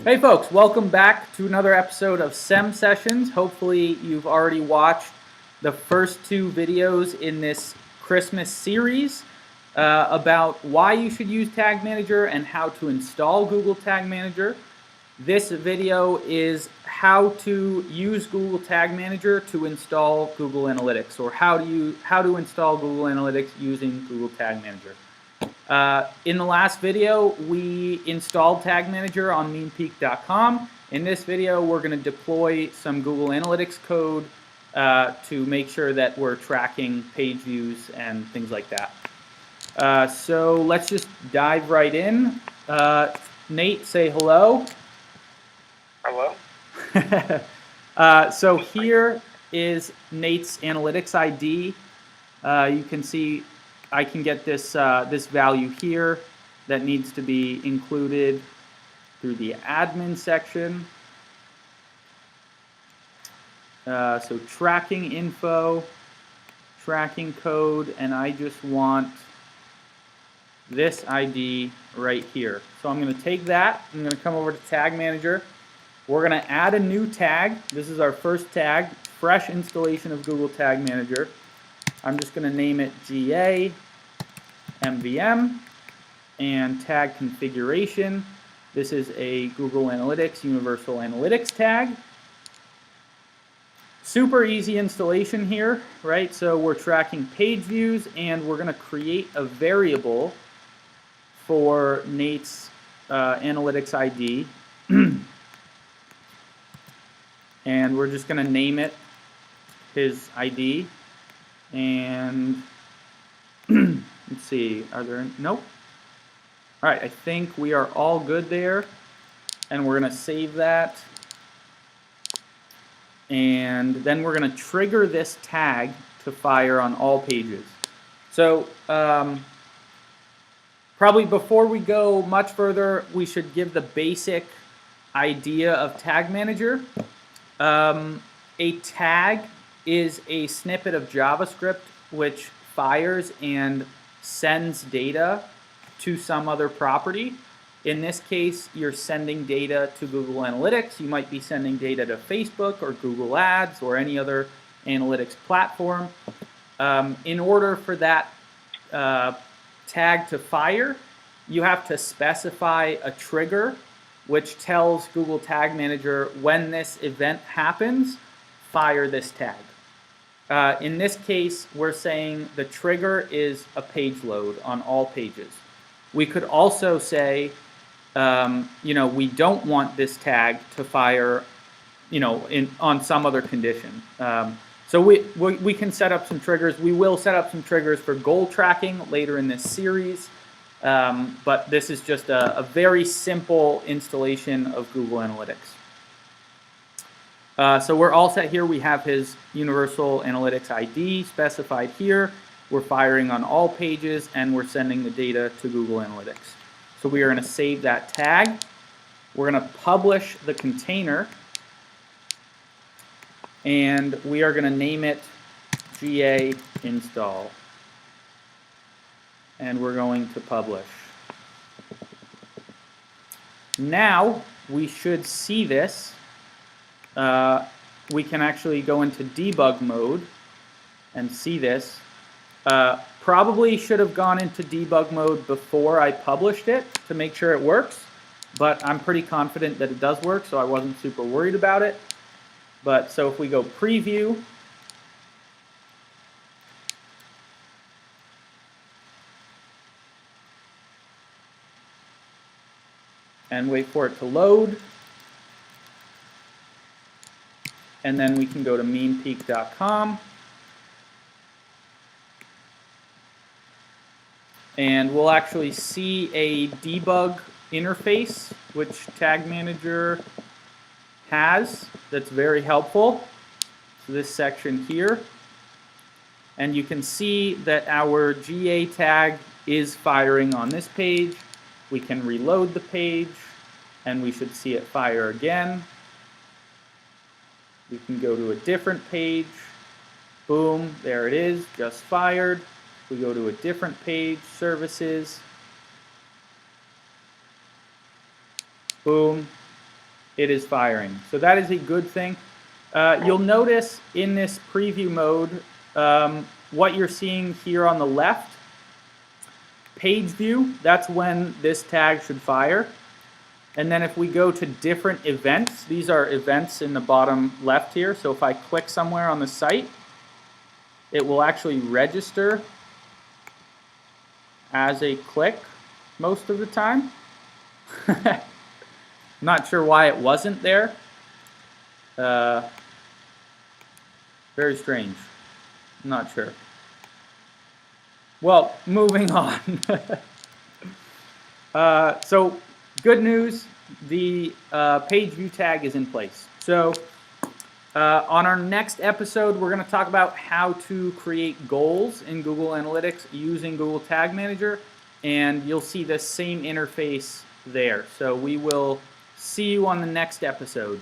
Hey folks, welcome back to another episode of SEM Sessions. Hopefully you've already watched the first two videos in this Christmas series about why you should use Tag Manager and how to install Google Tag Manager. This video is how to use Google Tag Manager to install Google Analytics, or how to install Google Analytics using Google Tag Manager. In the last video, we installed Tag Manager on meanpeak.com. In this video, we're going to deploy some Google Analytics code to make sure that we're tracking page views and things like that. So let's just dive right in. Nate, say hello. Hello. So here is Nate's Analytics ID. You can see I can get this this value here that needs to be included through the admin section. So tracking info, tracking code, and I just want this ID right here. So I'm going to take that. I'm going to come over to Tag Manager. We're going to add a new tag. This is our first tag, fresh installation of Google Tag Manager. I'm just going to name it GA MVM and tag configuration. This is a Google Analytics Universal Analytics tag. Super easy installation here, right? So we're tracking page views and we're going to create a variable for Nate's Analytics ID. And we're just going to name it his ID. And let's see, are there any? Nope. All right, I think we are all good there. And we're going to save that. And then we're going to trigger this tag to fire on all pages. So probably before we go much further, we should give the basic idea of Tag Manager. A tag is a snippet of JavaScript which fires and sends data to some other property. In this case, you're sending data to Google Analytics. You might be sending data to Facebook or Google Ads or any other analytics platform. In order for that tag to fire, you have to specify a trigger which tells Google Tag Manager when this event happens, fire this tag. In this case, we're saying the trigger is a page load on all pages. We could also say, we don't want this tag to fire, on some other condition. So we can set up some triggers. We will set up some triggers for goal tracking later in this series. But this is just a very simple installation of Google Analytics. So we're all set here. We have his Universal Analytics ID specified here. We're firing on all pages, and we're sending the data to Google Analytics. So we are going to save that tag. We're going to publish the container, and we are going to name it GA install. And we're going to publish. Now we should see this. We can actually go into debug mode and see this. Probably should have gone into debug mode before I published it to make sure it works, but I'm pretty confident that it does work, so I wasn't super worried about it. But so if we go preview, and wait for it to load. And then we can go to meanpeak.com. And we'll actually see a debug interface, which Tag Manager has, that's very helpful. So this section here. And you can see that our GA tag is firing on this page. We can reload the page, and we should see it fire again. We can go to a different page. Boom, there it is, just fired. We go to a different page, services. Boom, it is firing. So that is a good thing. You'll notice in this preview mode, what you're seeing here on the left, page view, that's when this tag should fire. And then if we go to different events, these are events in the bottom left here. So if I click somewhere on the site, it will actually register as a click most of the time. Not sure why it wasn't there. Very strange. Not sure. Well, moving on. So good news, the page view tag is in place. So on our next episode, we're going to talk about how to create goals in Google Analytics using Google Tag Manager, and you'll see the same interface there. So we will see you on the next episode.